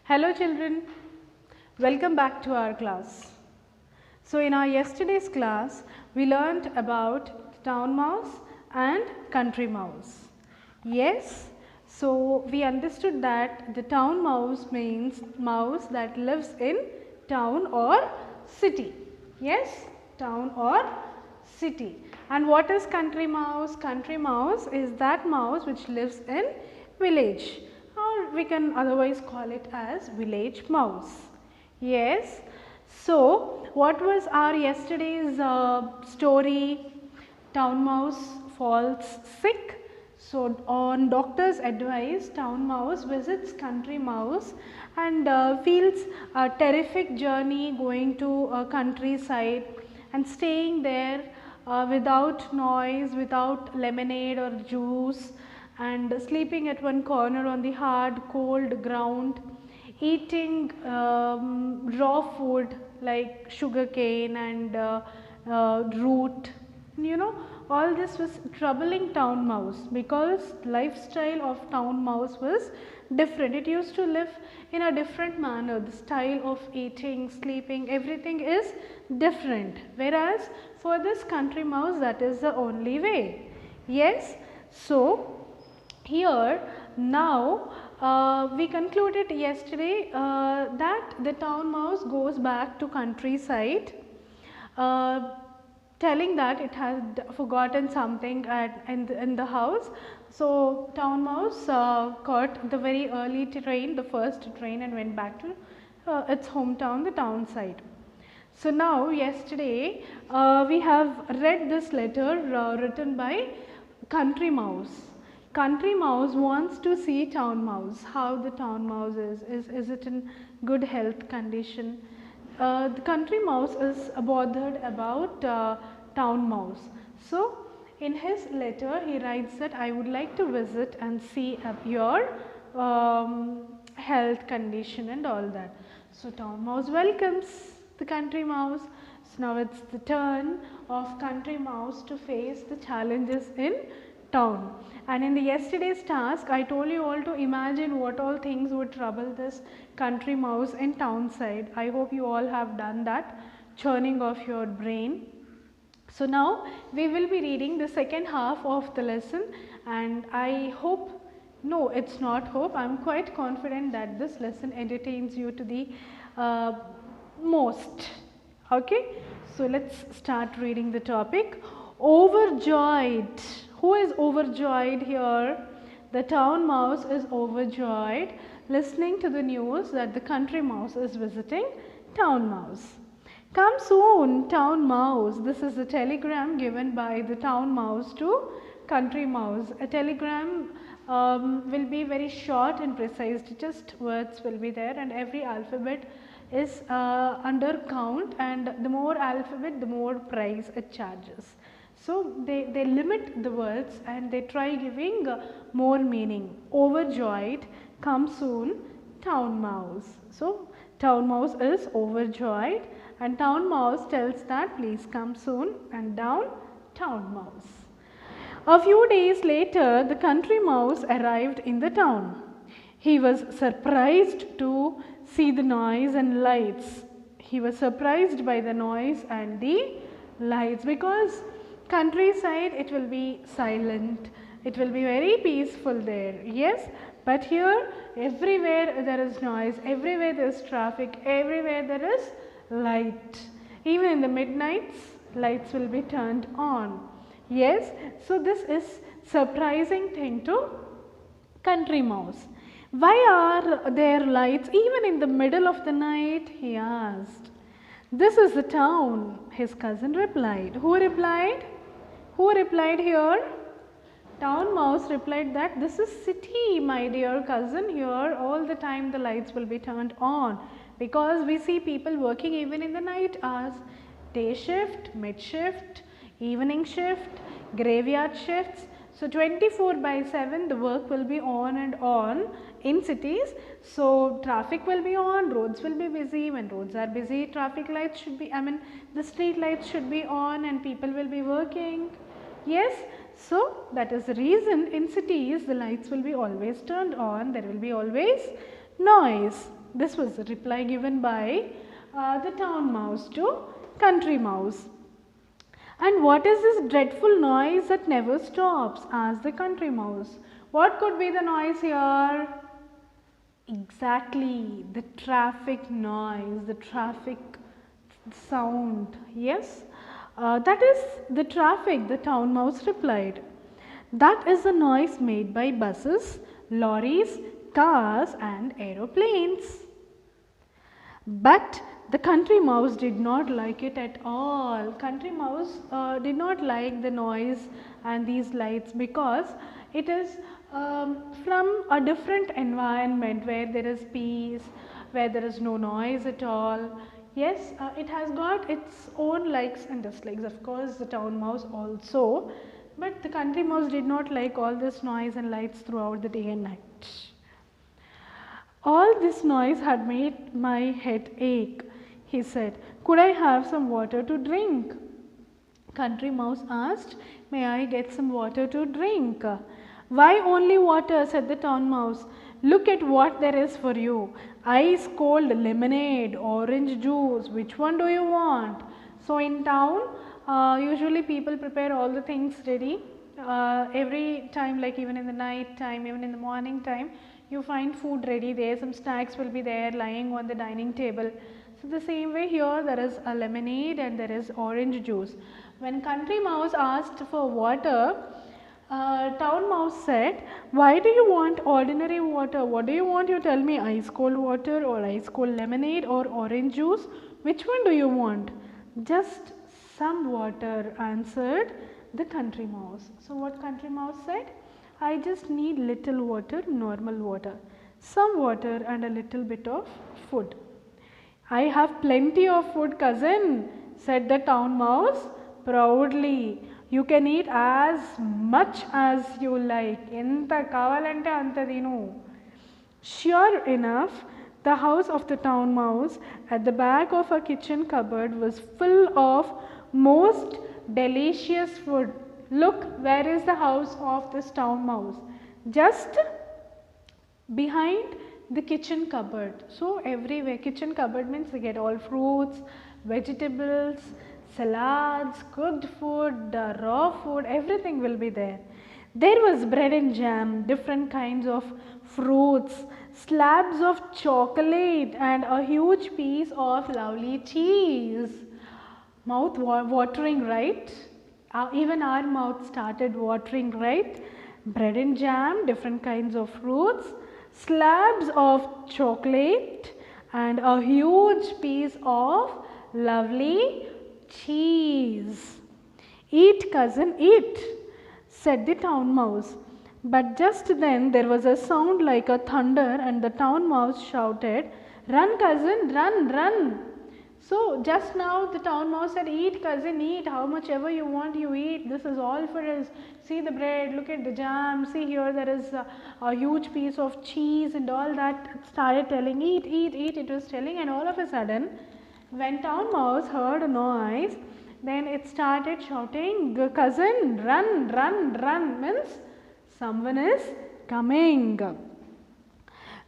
Hello children, welcome back to our class. So in our yesterday's class, we learnt about town mouse and country mouse. Yes, so we understood that the town mouse means mouse that lives in town or city. Yes, town or city. And what is country mouse? Country mouse is that mouse which lives in village, or we can otherwise call it as village mouse. Yes. So, what was our yesterday's story? Town mouse falls sick. So, on doctor's advice, town mouse visits country mouse and feels a terrific journey going to a countryside and staying there without noise, without lemonade or juice, and sleeping at one corner on the hard cold ground, eating raw food like sugar cane and root. You know, all this was troubling town mouse because lifestyle of town mouse was different. It used to live in a different manner. The style of eating, sleeping, everything is different, whereas for this country mouse, that is the only way. Yes. So here now we concluded yesterday that the town mouse goes back to countryside, telling that it has forgotten something in the house. So town mouse caught the very early train, the first train, and went back to its hometown, the town side. So now yesterday we have read this letter written by country mouse. Country mouse wants to see town mouse, how the town mouse is it in good health condition. The country mouse is bothered about town mouse. So in his letter he writes that I would like to visit and see your health condition and all that. So town mouse welcomes the country mouse. So now it's the turn of country mouse to face the challenges in town. And in the yesterday's task, I told you all to imagine what all things would trouble this country mouse in town side. I hope you all have done that churning of your brain. So now we will be reading the second half of the lesson, and I hope, no, it's not hope, I am quite confident that this lesson entertains you to the most. Okay, so let's start reading the topic. Overjoyed. Who is overjoyed here? The town mouse is overjoyed listening to the news that the country mouse is visiting town mouse. Come soon, town mouse. This is a telegram given by the town mouse to country mouse. A telegram will be very short and precise, just words will be there, and every alphabet is under count, and the more alphabet, the more price it charges. So they limit the words and they try giving more meaning. Overjoyed, come soon, town mouse. So town mouse is overjoyed and town mouse tells that please come soon, and down town mouse. A few days later, the country mouse arrived in the town. He was surprised to see the noise and lights. He was surprised by the noise and the lights, because countryside it will be silent, it will be very peaceful there. Yes, but here everywhere there is noise, everywhere there is traffic, everywhere there is light. Even in the midnights, lights will be turned on. Yes, so this is surprising thing to country mouse. Why are there lights even in the middle of the night? He asked. This is the town, his cousin replied. Who replied? Who replied here? Town mouse replied that this is city, my dear cousin. Here all the time the lights will be turned on, because we see people working even in the night hours. Day shift, mid shift, evening shift, graveyard shifts. So 24/7 the work will be on and on in cities. So traffic will be on, roads will be busy. When roads are busy, traffic lights should be, the street lights should be on and people will be working. Yes, so that is the reason in cities the lights will be always turned on, there will be always noise. This was the reply given by the town mouse to country mouse. And what is this dreadful noise that never stops? Asked the country mouse. What could be the noise here? Exactly, the traffic noise, the traffic sound. Yes, that is the traffic, the town mouse replied. That is the noise made by buses, lorries, cars and aeroplanes. But the country mouse did not like it at all. Country mouse did not like the noise and these lights because it is from a different environment where there is peace, where there is no noise at all. Yes, it has got its own likes and dislikes. Of course, the town mouse also, but the country mouse did not like all this noise and lights throughout the day and night. All this noise had made my head ache, he said. Could I have some water to drink? Country mouse asked, may I get some water to drink? Why only water? Said the town mouse. Look at what there is for you. Ice cold lemonade, orange juice, which one do you want? So in town, usually people prepare all the things ready. Every time, like even in the night time, even in the morning time, you find food ready there, some snacks will be there lying on the dining table. So the same way here there is a lemonade and there is orange juice. When country mouse asked for water, town mouse said, why do you want ordinary water? What do you want? You tell me, ice cold water or ice cold lemonade or orange juice? Which one do you want? Just some water, answered the country mouse. So what country mouse said? I just need little water, normal water, some water and a little bit of food. I have plenty of food, cousin, said the town mouse proudly. You can eat as much as you like. Enta kavalante anta dinu. Sure enough, the house of the town mouse at the back of a kitchen cupboard was full of most delicious food. Look, where is the house of this town mouse? Just behind the kitchen cupboard. So everywhere, kitchen cupboard means they get all fruits, vegetables, salads, cooked food, raw food, everything will be there. There was bread and jam, different kinds of fruits, slabs of chocolate and a huge piece of lovely cheese. Mouth watering, right? Even our mouth started watering, right? Bread and jam, different kinds of fruits, slabs of chocolate and a huge piece of lovely cheese. Eat, cousin, eat, said the town mouse. But just then there was a sound like a thunder and the town mouse shouted, run, cousin, run, run. So just now the town mouse said, eat, cousin, eat, how much ever you want you eat, this is all for us. See the bread, look at the jam, see here there is a huge piece of cheese and all that. It started telling, eat, eat, eat, it was telling, and all of a sudden when town mouse heard a noise, then it started shouting, cousin, run, run, run, means someone is coming.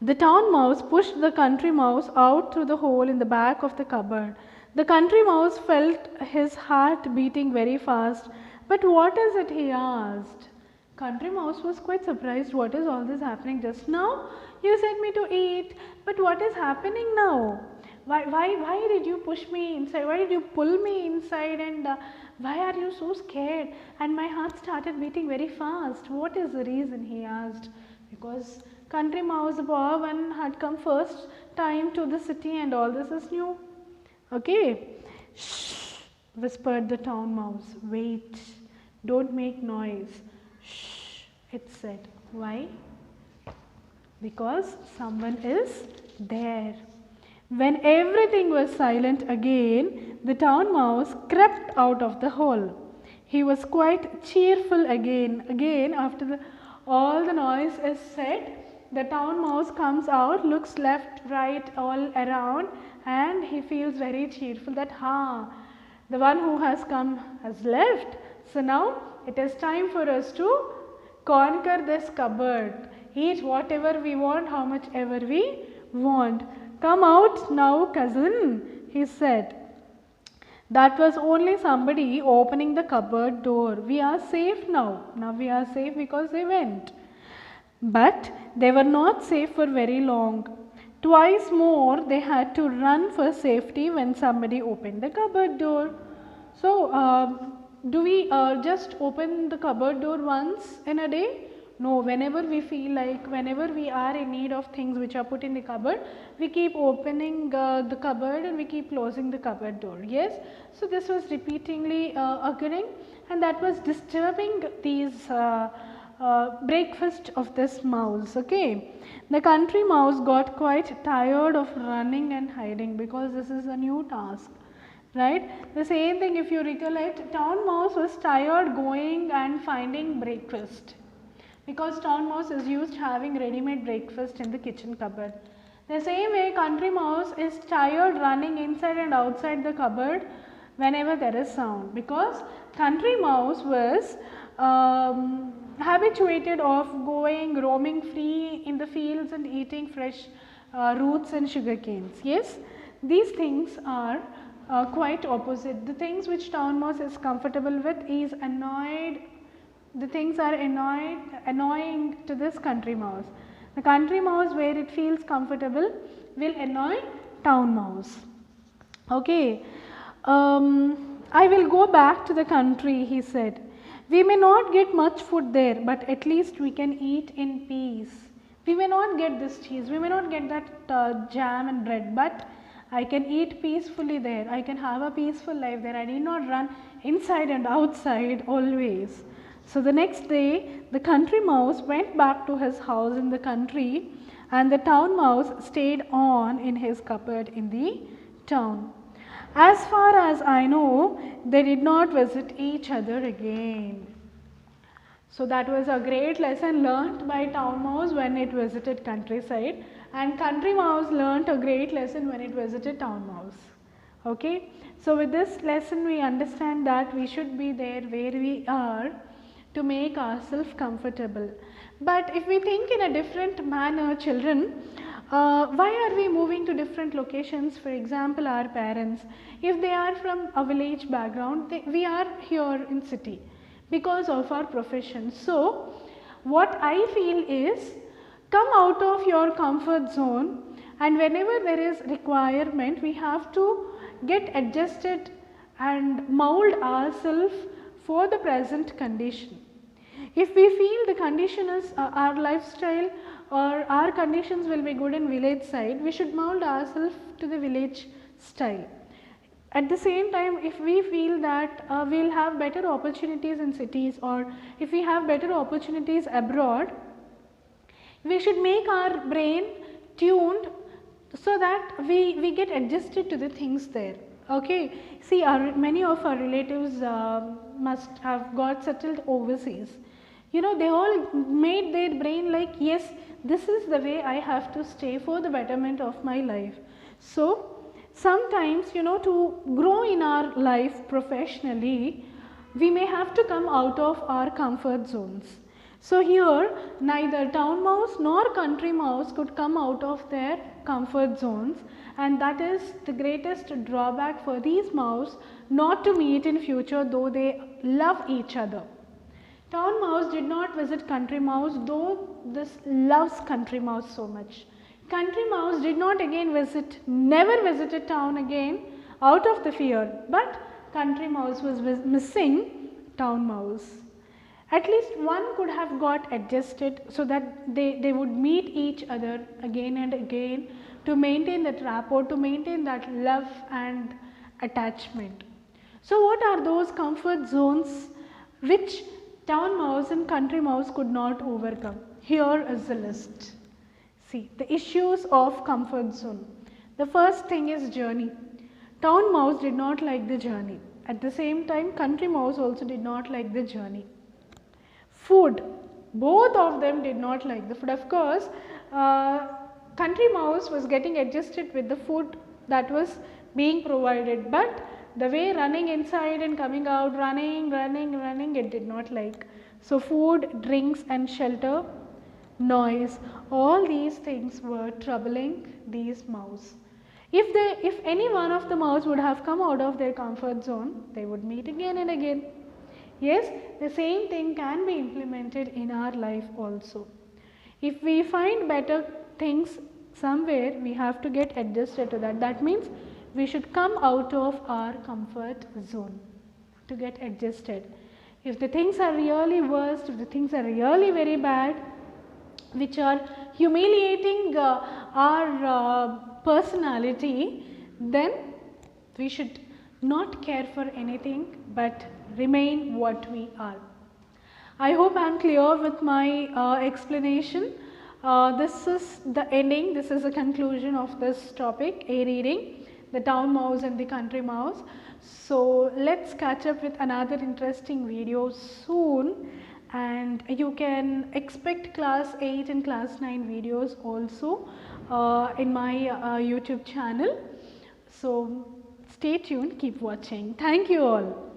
The town mouse pushed the country mouse out through the hole in the back of the cupboard. The country mouse felt his heart beating very fast. But what is it, he asked. Country mouse was quite surprised. What is all this happening just now? You said me to eat, but what is happening now? Why did you push me inside? Why did you pull me inside? And why are you so scared? And my heart started beating very fast. What is the reason, he asked. Because country mouse one had come first time to the city and all this is new. Okay. Shh, whispered the town mouse. Wait, don't make noise. Shh, it said. Why? Because someone is there. When everything was silent again, the town mouse crept out of the hole. He was quite cheerful again. Again, after all the noise is said, the town mouse comes out, looks left, right, all around, and he feels very cheerful that, the one who has come has left. So now it is time for us to conquer this cupboard. Eat whatever we want, how much ever we want. Come out now, cousin, he said. That was only somebody opening the cupboard door. We are safe now. Now we are safe because they went. But they were not safe for very long. Twice more they had to run for safety when somebody opened the cupboard door. So, do we just open the cupboard door once in a day? No, whenever we feel like, whenever we are in need of things which are put in the cupboard, we keep opening the cupboard and we keep closing the cupboard door. Yes, so this was repeatedly occurring, and that was disturbing these breakfast of this mouse. Okay, the country mouse got quite tired of running and hiding because this is a new task. Right, the same thing, if you recollect, town mouse was tired going and finding breakfast, because town mouse is used having ready-made breakfast in the kitchen cupboard. The same way country mouse is tired running inside and outside the cupboard whenever there is sound, because country mouse was habituated of going roaming free in the fields and eating fresh roots and sugar canes. Yes, these things are quite opposite. The things which town mouse is comfortable with is annoyed. The things are annoying to this country mouse. The country mouse, where it feels comfortable, will annoy town mouse. Okay, I will go back to the country, he said. We may not get much food there, but at least we can eat in peace. We may not get this cheese, we may not get that jam and bread, but I can eat peacefully there. I can have a peaceful life there. I need not run inside and outside always. So the next day, the country mouse went back to his house in the country, and the town mouse stayed on in his cupboard in the town. As far as I know, they did not visit each other again. So that was a great lesson learnt by town mouse when it visited countryside, and country mouse learnt a great lesson when it visited town mouse. Okay. So with this lesson we understand that we should be there where we are to make ourselves comfortable. But if we think in a different manner, children, why are we moving to different locations? For example, our parents, if they are from a village background, we are here in city because of our profession. So what I feel is, come out of your comfort zone, and whenever there is requirement, we have to get adjusted and mold ourselves for the present condition. If we feel the condition is our lifestyle or our conditions will be good in village side, we should mold ourselves to the village style. At the same time, if we feel that we will have better opportunities in cities, or if we have better opportunities abroad, we should make our brain tuned so that we get adjusted to the things there. Okay. See, many of our relatives must have got settled overseas. You know, they all made their brain like, yes, this is the way I have to stay for the betterment of my life. So sometimes, you know, to grow in our life professionally, we may have to come out of our comfort zones. So here neither town mouse nor country mouse could come out of their comfort zones, and that is the greatest drawback for these mouse not to meet in future, though they love each other. Town mouse did not visit country mouse, though this loves country mouse so much. Country mouse did not again never visited town again out of the fear, but country mouse was missing town mouse. At least one could have got adjusted so that they would meet each other again and again to maintain that rapport, to maintain that love and attachment. So what are those comfort zones which town mouse and country mouse could not overcome? Here is the list. See, the issues of comfort zone. The first thing is journey. Town mouse did not like the journey. At the same time, country mouse also did not like the journey. Food. Both of them did not like the food. Of course, country mouse was getting adjusted with the food that was being provided, but the way running inside and coming out, running, it did not like. So food, drinks and shelter noise, all these things were troubling these mouse. If any one of the mouse would have come out of their comfort zone, they would meet again and again. Yes, the same thing can be implemented in our life also. If we find better things somewhere, we have to get adjusted to that. That means we should come out of our comfort zone to get adjusted. If the things are really worst, if the things are really very bad, which are humiliating our personality, then we should not care for anything but remain what we are. I hope I am clear with my explanation. This is the ending, this is the conclusion of this topic, A reading, the town mouse and the country mouse. So let's catch up with another interesting video soon, and you can expect class 8 and class 9 videos also in my YouTube channel. So stay tuned, keep watching. Thank you all.